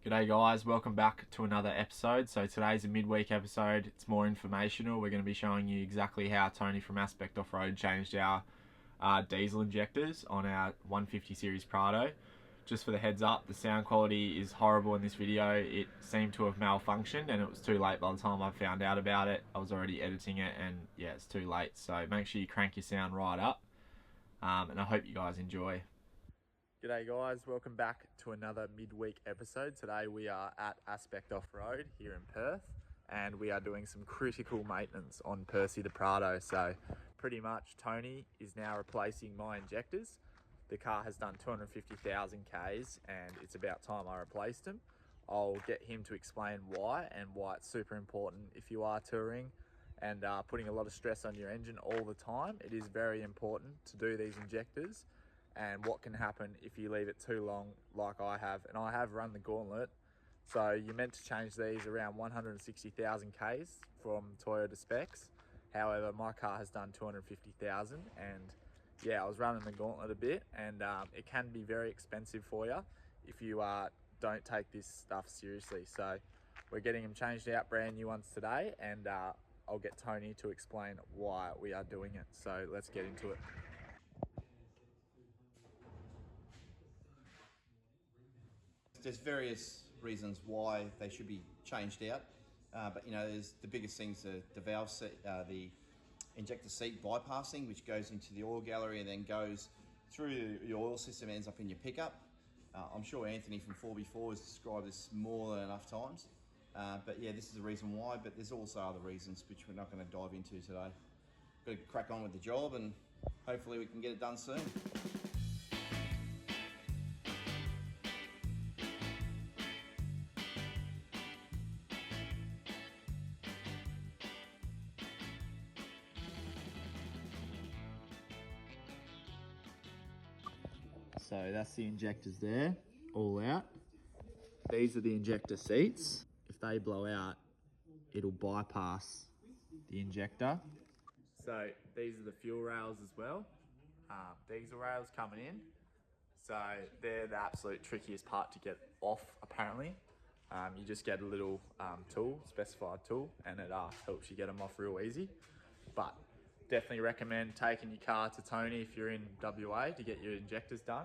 G'day guys, welcome back to another episode. So today's a midweek episode. It's more informational. We're going to be showing you exactly how Tony from Aspect Off-Road changed our diesel injectors on our 150 series Prado. Just for the heads up, the sound quality is horrible in this video. It seemed to have malfunctioned and it was too late by the time I found out about it. I was already editing it and yeah, it's too late. So make sure you crank your sound right up and I hope you guys enjoy. G'day guys, welcome back to another midweek episode. Today we are at Aspect Off-Road here in Perth and we are doing some critical maintenance on Percy the Prado. So pretty much Tony is now replacing my injectors. The car has done 250,000 Ks and it's about time I replaced them. I'll get him to explain why and why it's super important if you are touring and putting a lot of stress on your engine all the time. It is very important to do these injectors and what can happen if you leave it too long like I have. And I have run the gauntlet. So you're meant to change these around 160,000 Ks from Toyota specs. However, my car has done 250,000 and yeah, I was running the gauntlet a bit and it can be very expensive for you if you don't take this stuff seriously. So we're getting them changed out, brand new ones today, and I'll get Tony to explain why we are doing it. So let's get into it. There's various reasons why they should be changed out, but there's the biggest things: the valve seat, the injector seat bypassing, which goes into the oil gallery and then goes through your oil system, ends up in your pickup. I'm sure Anthony from 4x4 has described this more than enough times, but yeah, this is the reason why. But there's also other reasons which we're not going to dive into today. Got to crack on with the job, and hopefully we can get it done soon. So that's the injectors there, all out. These are the injector seats. If they blow out, it'll bypass the injector. So these are the fuel rails as well. Diesel rails coming in. So they're the absolute trickiest part to get off, apparently. You just get a little tool, specified tool, and it helps you get them off real easy. But definitely recommend taking your car to Tony if you're in WA to get your injectors done.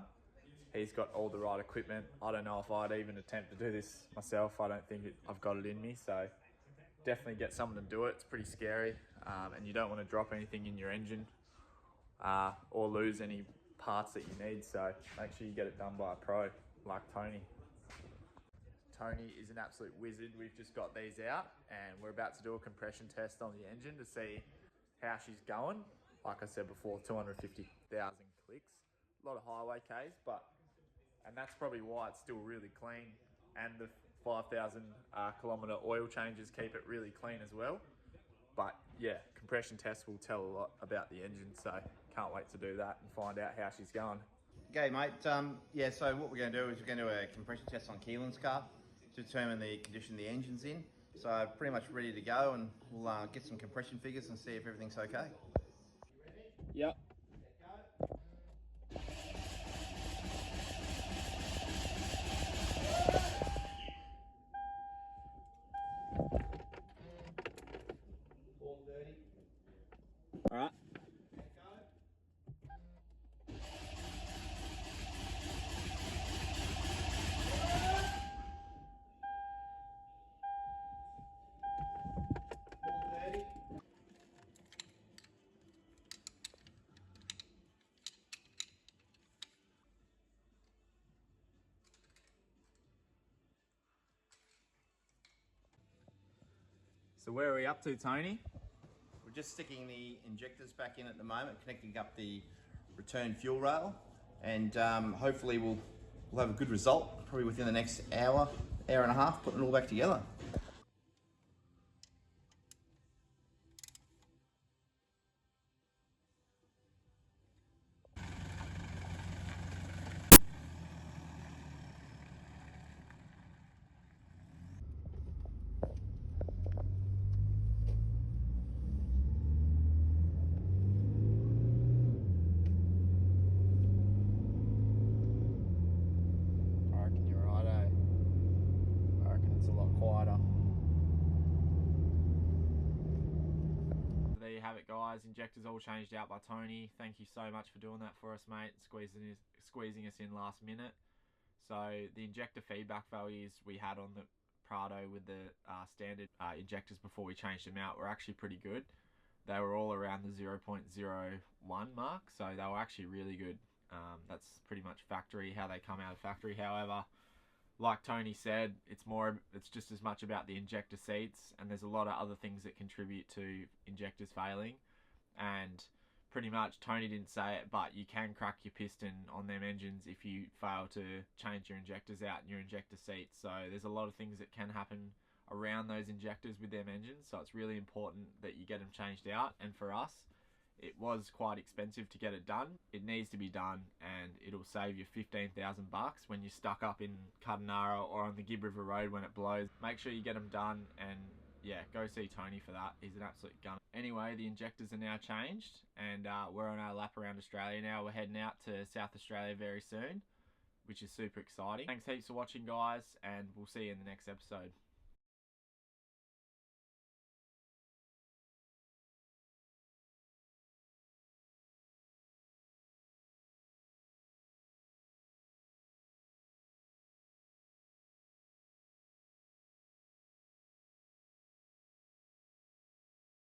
He's got all the right equipment. I don't know if I'd even attempt to do this myself. I don't think I've got it in me, so definitely get someone to do it. It's pretty scary, and you don't want to drop anything in your engine or lose any parts that you need, so make sure you get it done by a pro like Tony. Tony is an absolute wizard. We've just got these out and we're about to do a compression test on the engine to see how she's going. Like I said before, 250,000 clicks, a lot of highway Ks, and that's probably why it's still really clean, and the 5,000 kilometre oil changes keep it really clean as well. But yeah, compression tests will tell a lot about the engine, so can't wait to do that and find out how she's going. Okay, mate. So what we're going to do is we're going to do a compression test on Keelan's car to determine the condition the engine's in. So pretty much ready to go, and we'll get some compression figures and see if everything's okay. Yep. All right. So where are we up to, Tony? We're just sticking the injectors back in at the moment, connecting up the return fuel rail, and hopefully we'll have a good result, probably within the next hour and a half, putting it all back together. I reckon you're right, eh? it, guys. Injectors all changed out by Tony. Thank you so much for doing that for us, mate. Squeezing us in last minute. So the injector feedback values we had on the Prado with the standard injectors before we changed them out were actually pretty good. They were all around the 0.01 mark, so they were actually really good. That's pretty much factory, how they come out of factory. However, like Tony said, it's just as much about the injector seats, and there's a lot of other things that contribute to injectors failing. And pretty much, Tony didn't say it, but you can crack your piston on them engines if you fail to change your injectors out in your injector seats. So there's a lot of things that can happen around those injectors with them engines, so it's really important that you get them changed out. And for us, it was quite expensive to get it done. It needs to be done, and it'll save you $15,000 when you're stuck up in Cudnara or on the Gibb River Road when it blows. Make sure you get them done, and yeah, go see Tony for that. He's an absolute gunner. Anyway, the injectors are now changed, and we're on our lap around Australia now. We're heading out to South Australia very soon, which is super exciting. Thanks heaps for watching, guys, and we'll see you in the next episode.